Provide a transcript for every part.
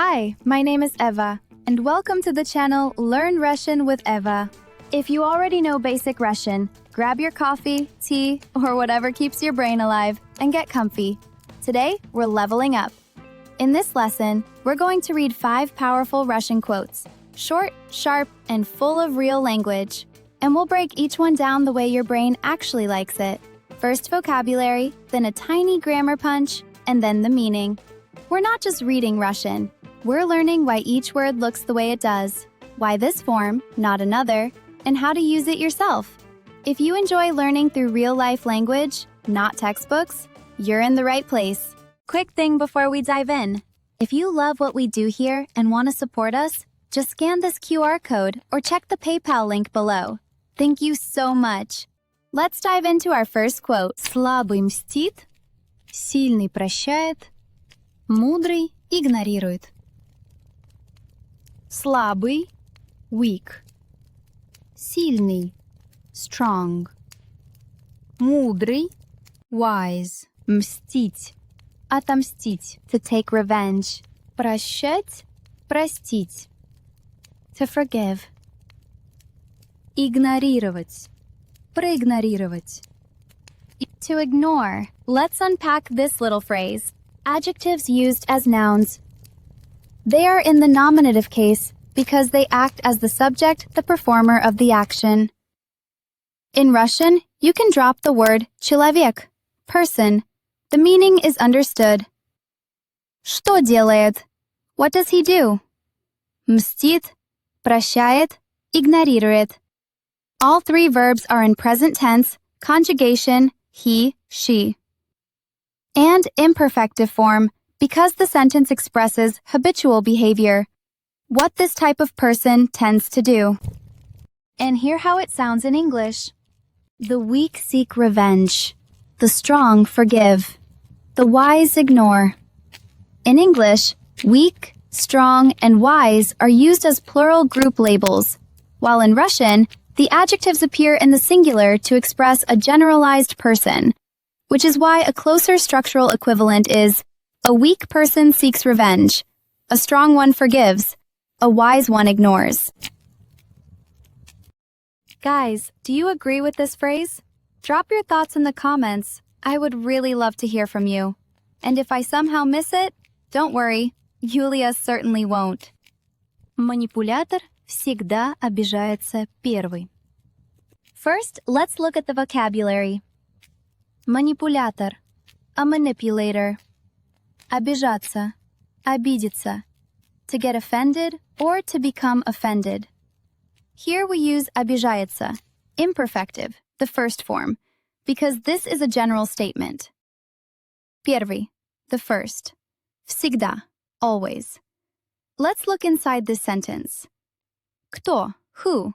Hi, my name is Eva, and welcome to the channel Learn Russian with Eva. If you already know basic Russian, grab your coffee, tea, or whatever keeps your brain alive and get comfy. Today, we're leveling up. In this lesson, we're going to read 5 powerful Russian quotes, short, sharp, and full of real language. And we'll break each one down the way your brain actually likes it. First vocabulary, then a tiny grammar punch, and then the meaning. We're not just reading Russian. We're learning why each word looks the way it does, why this form, not another, and how to use it yourself. If you enjoy learning through real-life language, not textbooks, you're in the right place. Quick thing before we dive in. If you love what we do here and want to support us, just scan this QR code or check the PayPal link below. Thank you so much. Let's dive into our first quote. Слабый мстит, сильный прощает, мудрый игнорирует. Слабый, weak. Сильный, strong. Мудрый, wise. Мстить, отомстить, to take revenge. Прощать, простить, to forgive. Игнорировать, проигнорировать. To ignore. Let's unpack this little phrase. Adjectives used as nouns. They are in the nominative case because they act as the subject, the performer of the action. In Russian, you can drop the word человек, person. The meaning is understood. Что делает? What does he do? Мстит, прощает, игнорирует. All 3 verbs are in present tense, conjugation, he, she. And imperfective form, because the sentence expresses habitual behavior, what this type of person tends to do. And hear how it sounds in English. The weak seek revenge. The strong forgive. The wise ignore. In English, weak, strong, and wise are used as plural group labels, while in Russian, the adjectives appear in the singular to express a generalized person, which is why a closer structural equivalent is a weak person seeks revenge, a strong one forgives, a wise one ignores. Guys, do you agree with this phrase? Drop your thoughts in the comments. I would really love to hear from you. And if I somehow miss it, don't worry, Yulia certainly won't. Манипулятор всегда обижается первый. First, let's look at the vocabulary. Манипулятор, a manipulator. Обижаться, обидеться, to get offended or to become offended. Here we use обижается, imperfective, the first form, because this is a general statement. Первый, the first. Всегда, always. Let's look inside this sentence. Кто, who?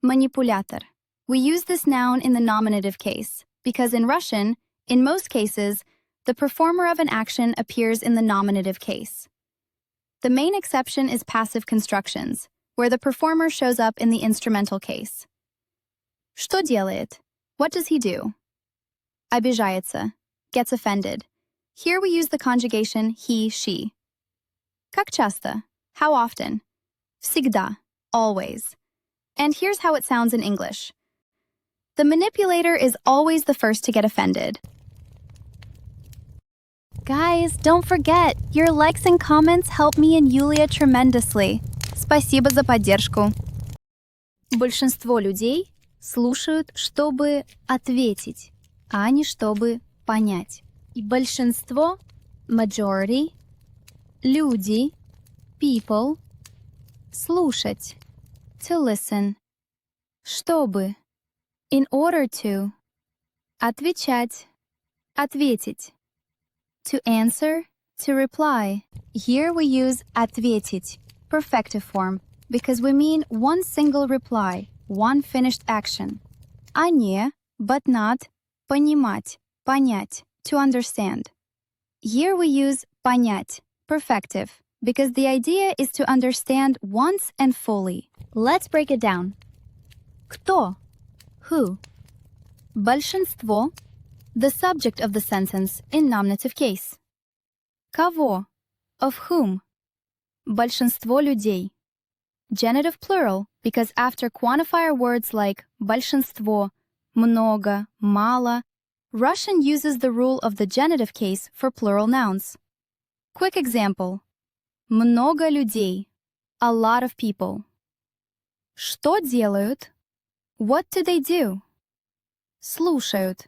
Манипулятор. We use this noun in the nominative case, because in Russian, in most cases, the performer of an action appears in the nominative case. The main exception is passive constructions, where the performer shows up in the instrumental case. Что делает? What does he do? Обижается, gets offended. Here we use the conjugation he, she. Как часто? How often? Всегда, always. And here's how it sounds in English. The manipulator is always the first to get offended. Guys, don't forget, your likes and comments help me and Yulia tremendously. Спасибо за поддержку. Большинство людей слушают, чтобы ответить, а не чтобы понять. И большинство, majority, люди, people, слушать, to listen, чтобы, in order to, отвечать, ответить, to answer, to reply. Here we use ответить, perfective form, because we mean one single reply, one finished action. А не, but not, понимать, понять, to understand. Here we use понять, perfective, because the idea is to understand once and fully. Let's break it down. Кто? Who? Большинство, the subject of the sentence in nominative case. Кого? Of whom? Большинство людей. Genitive plural, because after quantifier words like большинство, много, мало, Russian uses the rule of the genitive case for plural nouns. Quick example. Много людей. A lot of people. Что делают? What do they do? Слушают.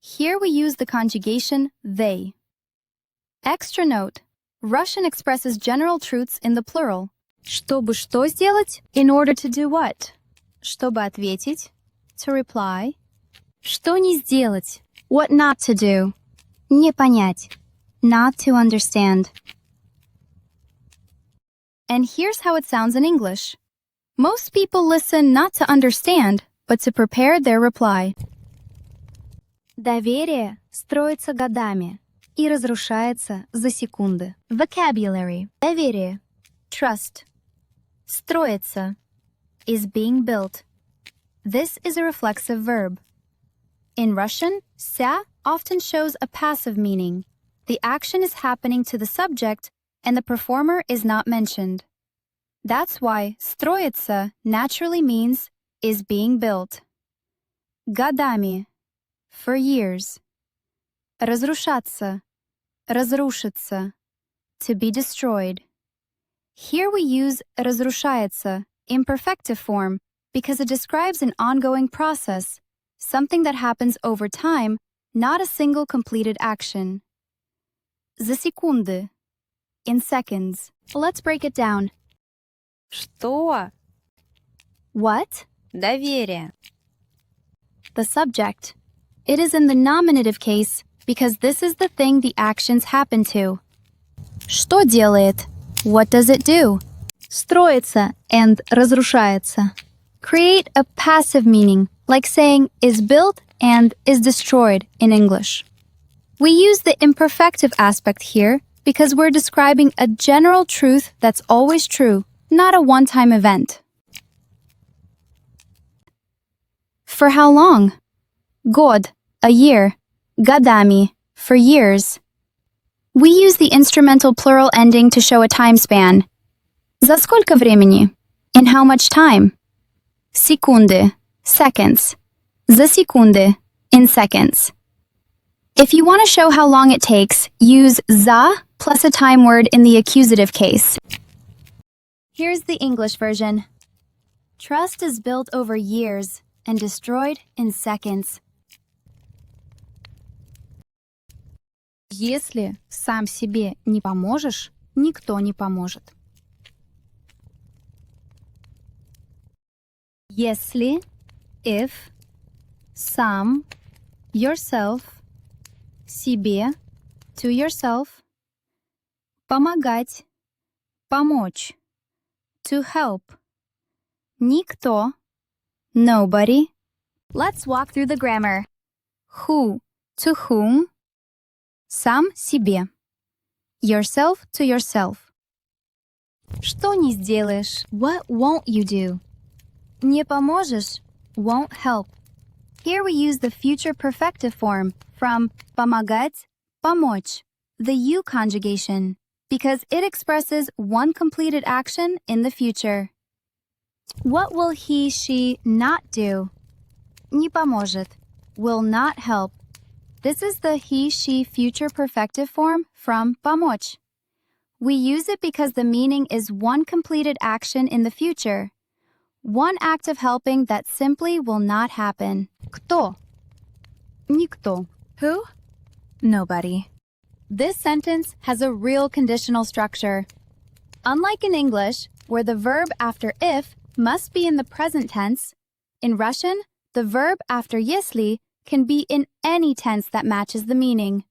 Here we use the conjugation they. Extra note. Russian expresses general truths in the plural. Чтобы что сделать? In order to do what? Чтобы ответить. To reply. Что не сделать? What not to do. Не понять. Not to understand. And here's how it sounds in English. Most people listen not to understand, but to prepare their reply. Доверие строится годами и разрушается за секунды. Vocabulary. Доверие. Trust. Строится. Is being built. This is a reflexive verb. In Russian, ся often shows a passive meaning. The action is happening to the subject and the performer is not mentioned. That's why строится naturally means is being built. Годами. For years. Разрушаться. Разрушится. To be destroyed. Here we use разрушается, imperfective form, because it describes an ongoing process, something that happens over time, not a single completed action. За секунды. In seconds. Let's break it down. Что? What? Доверие. The subject. It is in the nominative case because this is the thing the actions happen to. Что делает? What does it do? Строится and разрушается. Create a passive meaning, like saying is built and is destroyed in English. We use the imperfective aspect here because we're describing a general truth that's always true, not a one-time event. For how long? Год, a year. Годами, for years. We use the instrumental plural ending to show a time span. За сколько времени? In how much time? Секунды, seconds. За секунды, in seconds. If you want to show how long it takes, use за plus a time word in the accusative case. Here's the English version. Trust is built over years and destroyed in seconds. Если сам себе не поможешь, никто не поможет. Если, if, сам, yourself, себе, to yourself, помогать, помочь, to help, никто, nobody. Let's walk through the grammar. Who, to whom, сам себе, yourself to yourself. Что не сделаешь? What won't you do? Не поможешь? Won't help. Here we use the future perfective form from помогать, помочь, the you conjugation, because it expresses one completed action in the future. What will he, she not do? Не поможет. Will not help. This is the he, she future perfective form from помочь. We use it because the meaning is one completed action in the future. One act of helping that simply will not happen. Кто? Никто. Who? Nobody. This sentence has a real conditional structure. Unlike in English, where the verb after if must be in the present tense, in Russian, the verb after если can be in any tense that matches the meaning.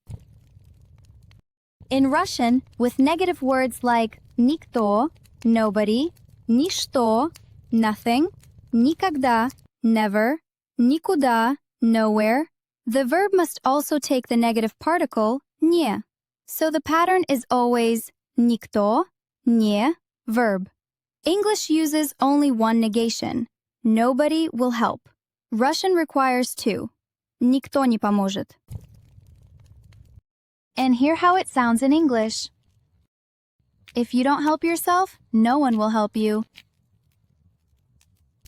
In Russian, with negative words like никто, nobody, ничто, nothing, никогда, never, никуда, nowhere, the verb must also take the negative particle не. So the pattern is always никто, не, verb. English uses only one negation. Nobody will help. Russian requires two. Никто не поможет. And hear how it sounds in English. If you don't help yourself, no one will help you.